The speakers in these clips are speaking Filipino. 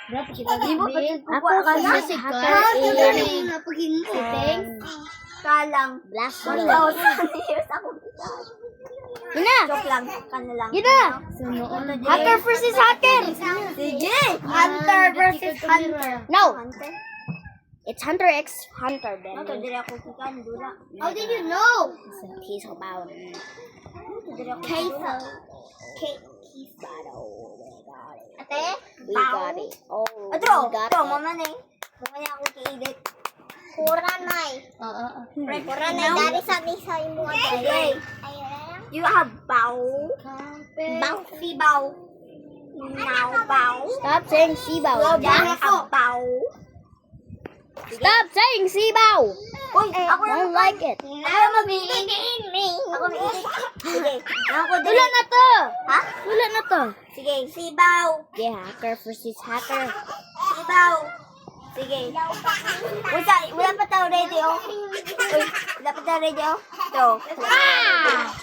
Ako kasi si Carl Kalang. Black 1,000 Blood. years ako. Gina! Joke lang. Kana lang. Gina! Hacker versus hacker! Sige! Hunter versus Hunter. No! Hunter? It's Hunter x Hunter then. Ito, dili ako kikan. Dula. How did you know? He's about Dili ako Queso. Case battle. We got it. Ate? We got it. Oh, Ito, we got ito, it. mama na eh. Mama niya ako ki-edit. Kuranay. Kuranay. Dari sa isa yung mga Sige. You have bow. Bow. Si bow. Now bow. Stop saying sibaw. Then a bow. Stop saying sibaw. Uy, ako I don't like it. Ako mag-i-edit. Ako mag-i-edit. Sige. Ako Wala dili. na to. Ha? Wala na to. Sige. Sibaw. Yeah, hacker versus hacker. Sibaw. Sige. Wala pa tao ready, oh. Uy, wala pa tao ready, oh. Ito. Ah!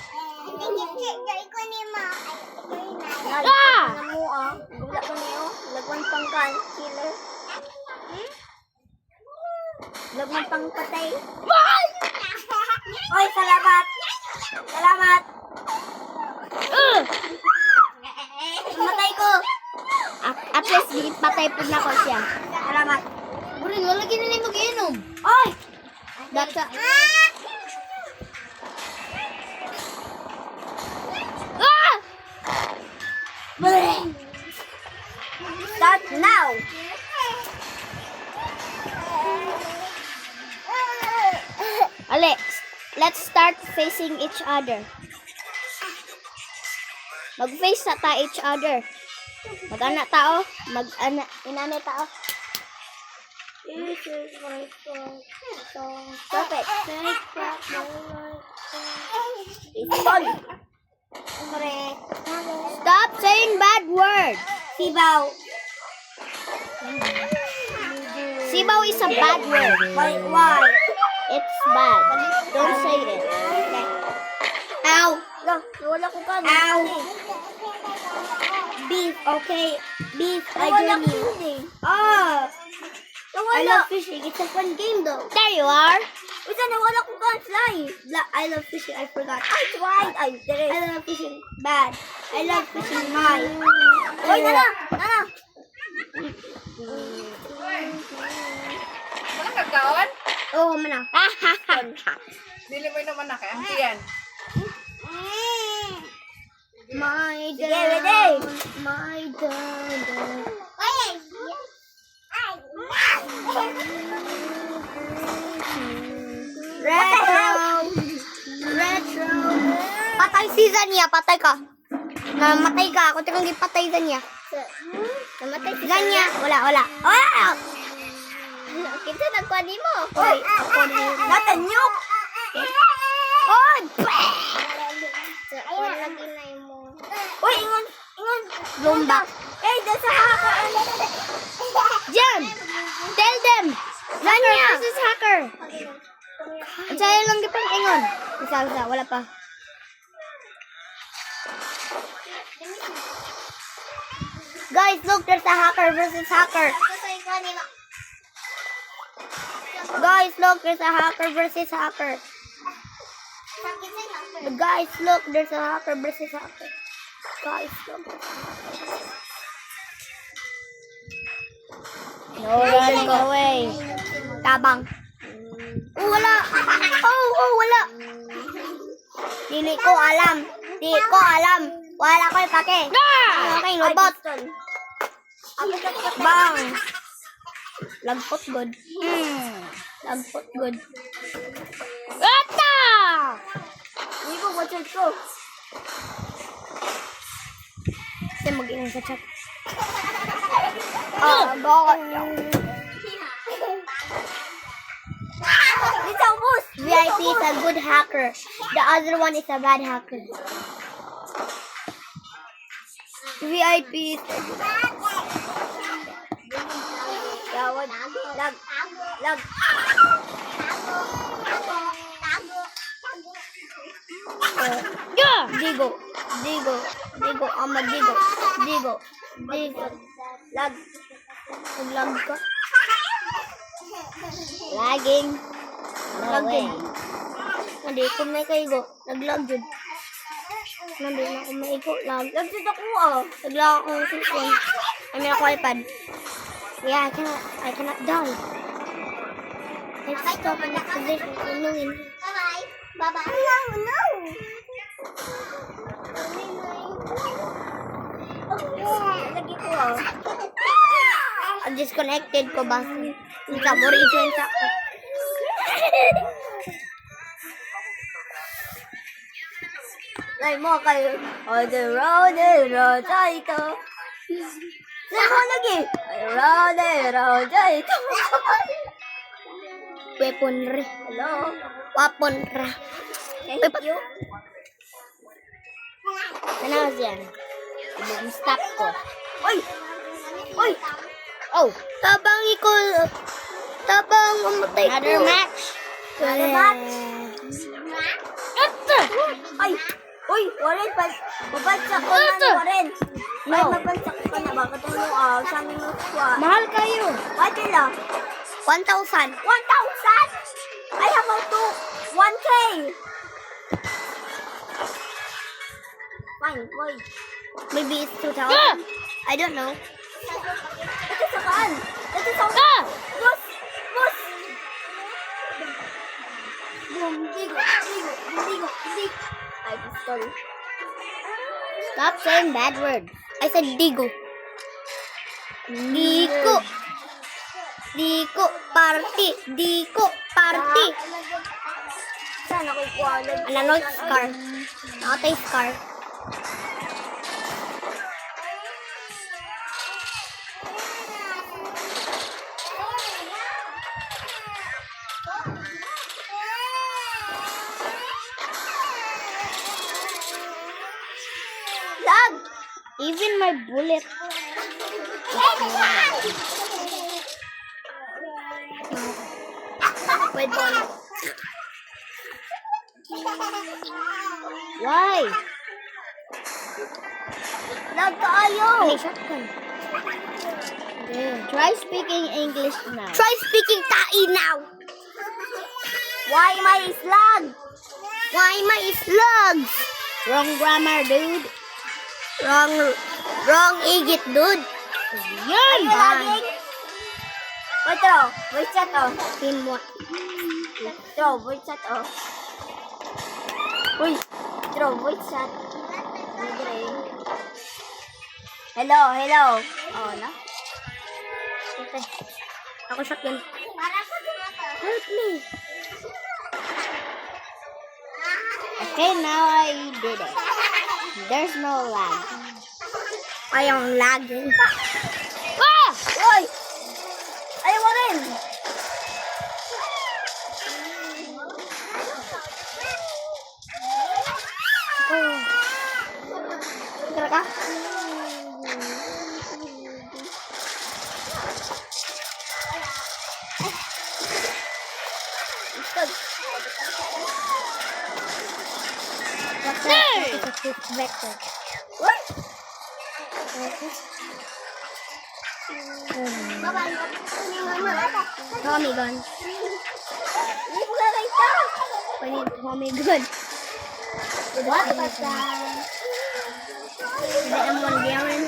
ko ni ma. Ah! Ano mo, ah. Wala pa niyo. Lagwan pang killer. Lagwan pang patay. Oy, salamat. Salamat. Matay ko. At least patay po na ko siya. Salamat. Burin, wala ginili mag-inom. Oy! That's a... Ah! Start now. Alex, let's start facing each other. Mag-face na ta each other. Mag-ana tao. Inane tao. Perfect. Ipon. Correct. Stop saying bad words. Sibaw. Sibaw is a bad word. Why? It's bad. Don't say it. Ow. Wala ko ka. Ow. Beef. Okay. Beef. I join you. Ah. I love fishing. It's a fun game though. There you are. Wait, nawala ko ka fly. I love fishing. I forgot. I tried. I love fishing. Bad. I love fishing. High. Oy, nana. Nana. Wala ka kaon? Oh, mana. Dili mo naman na kay auntie yan. My dad. My God. Retro. Patay si Zania. Patay ka. Namatay ka. Ako tikang gipatay Zania. Namatay si Zania. Wala. Ah! Kita nagkwani mo. Oy, ako na. Natanyok. Oy! Ayun lagi na mo. Uy, ingon. Lumba. Eh, dasa ako. Jan! Tell them! Hacker versus hacker! Ang sa'yo lang gipang ingon. Isa. Wala pa. Guys, look, there's a hacker versus hacker. Guys, look, there's a hacker versus hacker. Guys, look, there's a hacker versus hacker. Guys, look. No running away. Tabang. Oh, wala. Oh, wala. Dili ko alam. Wala ko ipake. Okay, robot. Bang. Lagpot good. Lagpot good. Ata! Hindi ko watch ko. Kasi mag-ingon sa chat. God. It's a boost. VIP is a good hacker. The other one is a bad hacker. VIP is a good hacker. Lag. Yeah! Digo. Digo. Digo. Lag. Nag-lag ka. Lagging. No Lag way. yun. Hindi ko may kaigo. Nag-lag yun. Hindi na ako maigo. Lag. Lag yun ako Nag-lag ako ng cellphone. I mean ako iPad. Yeah, I cannot die. Let's stop in this position. Inuin. Bye-bye. Bye-bye. No. Lagi ko Ang disconnected ko ba? Hindi ka mo rin yun sa ako. Ay mo kayo. On the road, ito. Saan mo lagi? Road, ito. Weaponry. Hello? Weaponry. Thank you. Ano yan? Stop ko. Oy! Oy! Oh, Tabang umatay ko. another match. Another match. Ay! Uy! Warren, babagsak ko na Warren. Ay, No. babagsak ko na. Bakit mo sa amin mo squad? Mahal kayo. What lang? 1,000. 1,000? I have to 1K. Fine, wait. Maybe it's 2,000. I don't know. Ito sa kaan? Ito sa Ah! Bus! Bus! Digo! Ay, sorry. Stop saying bad words. I said digo. Diko. Diko. Party. Diko. Party. Saan ako ikuwalag? Ano, scar. Nakatay scar. Lag! Even my bullet. Wait, one. Why? Lag kaayo! Hey, shotgun. Try speaking English now. Try speaking Tai now! Why my slag? Why my slugs? Wrong grammar, dude. Wrong igit, dude. Yun! Laging? Wait, throw. Wait, chat, Team what? Throw, wait, chat, Uy, throw, wait, chat. Hello. Oh, na? Okay. Ako shotgun. Help me. Okay, now I did it. There's no lag. Ayong lagging. Ah! Uy! Ayaw mo rin! Tara ka? Vector. What? Tommy gun. I need Tommy gun. What was that? The M1 Garen.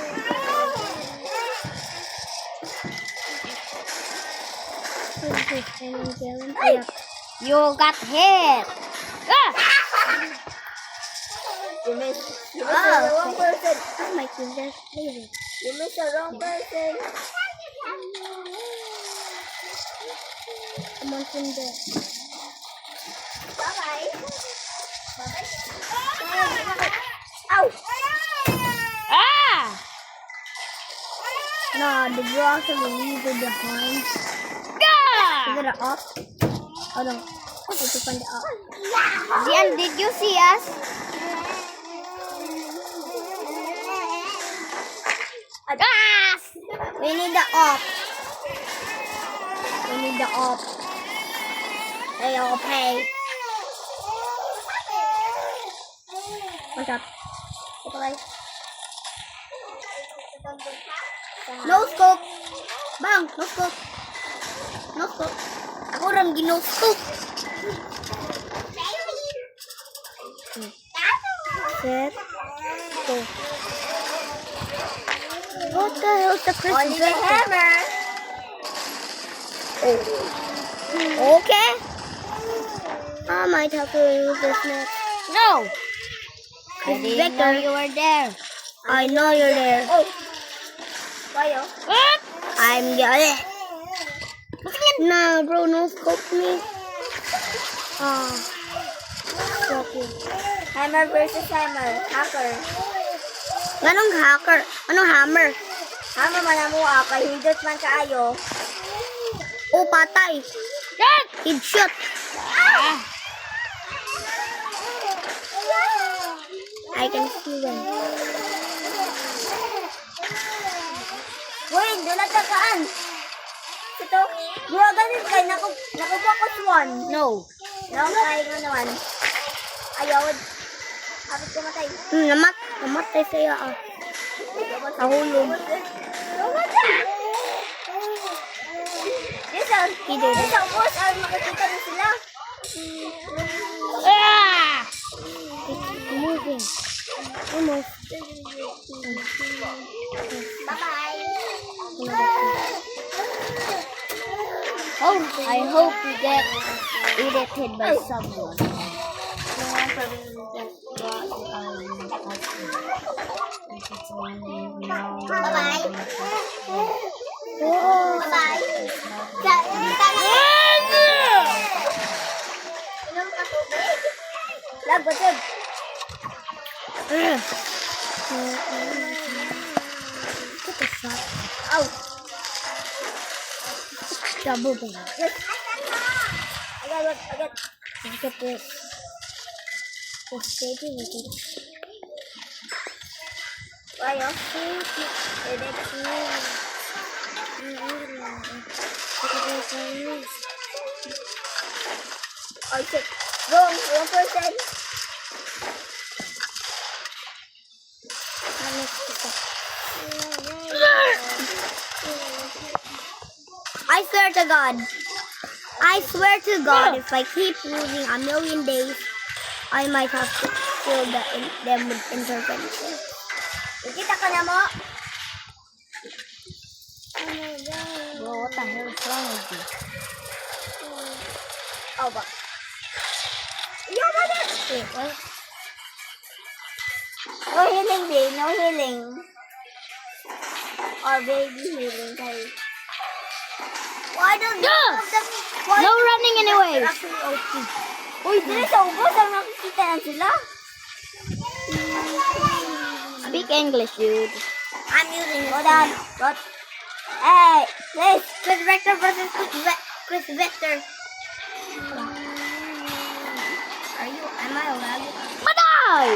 Hey! You got hit. Ah! You missed the wrong person. Oh my goodness. You missed the wrong person. Come on, Tinder. Bye-bye. Ow! Ah! No, the grass are really behind. Ah! Is it up? Oh no. I have to find it up. Zian, did you see us? Ah! We need the up. We need the up. Hey, okay. What's up? Okay. No scope. lang. No scope. No scope. Ako ram gino scope. Set. Go. What the hell is the Christmas Only the hammer. Okay. I might have to use this next. No! I It's didn't know better. you were there. I know you're there. Oh. Kayo? What? I'm the. Nah, bro, no scope me. Ah. Okay. Hammer versus hammer. Hacker. Anong hacker? Anong hammer? Hammer man na mo kay hindot man kaayo. Oh, patay. Shut! Headshot. Ah! I can see them. Wait, doon nagtakaan. Ito, dura ganun kay nakufocus one. No. No, kay nga naman. Ayaw. Habit ko matay. Namatay siya. Nahulog. This ang boss, ay makikita na sila. Ah! It's moving. Almost. Bye-bye. Oh, I hope you get irritated by someone. Bye-bye. Oh. Bye-bye. Inom ka tubig? Lag, batid. Ow. Double bang. Agad. Look at this. This baby will get Ayo. Oh shit. Wrong person. I swear to God, if I keep losing a million days, I might have to kill them with intervention. Ikita ka na mo. Bro, what the hell is wrong with you? Oh, ba? Iyaw mo na. Wait, what? No healing, babe. No healing. Or baby healing. Sorry. Why don't you Yeah. have them? No running anyway. Actually, okay. Uy, dili sa ubos ang nakikita na sila. Speak English, dude. I'm using hold on. What? Hey, please. Chris Vector versus Chris Vector. Am I allowed to Patay!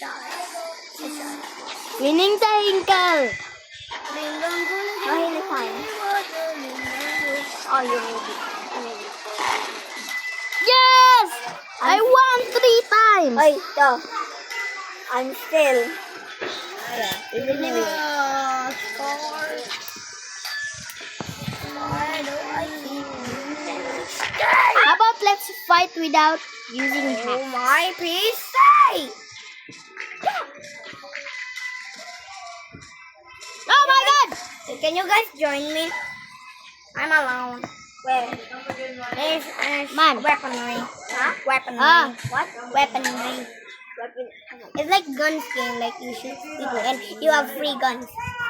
die? Winning sa Hinkle. No healing time. Oh, you will be. Yes! I won 3 times. Oy, to. I'm still. Even though how about let's fight without using Oh hacks? my PC! Oh my god! Can you guys join me? I'm alone. Where? There's Man. weaponry. Huh? Weaponry. Ah. What? Weaponry. It's like guns game, like you shoot people and you have free guns.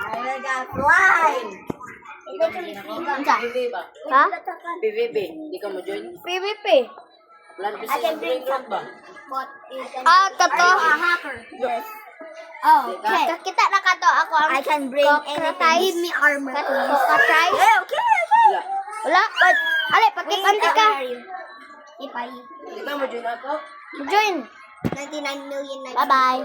I got fly. It's actually free guns. PVP ba? Ha? PVP. Hindi ka mo join? PVP. Plan I can bring drink ba? But you can... Ah, Are kato. you a hacker? Yes. Oh, okay. Kita na kato ako ang I can bring anything. Give me armor. Kokatay. Yeah, okay. Wala. Wala. Ale, pakipante ka. If I Hindi ka mo join ako? Join. 99 million. Bye-bye.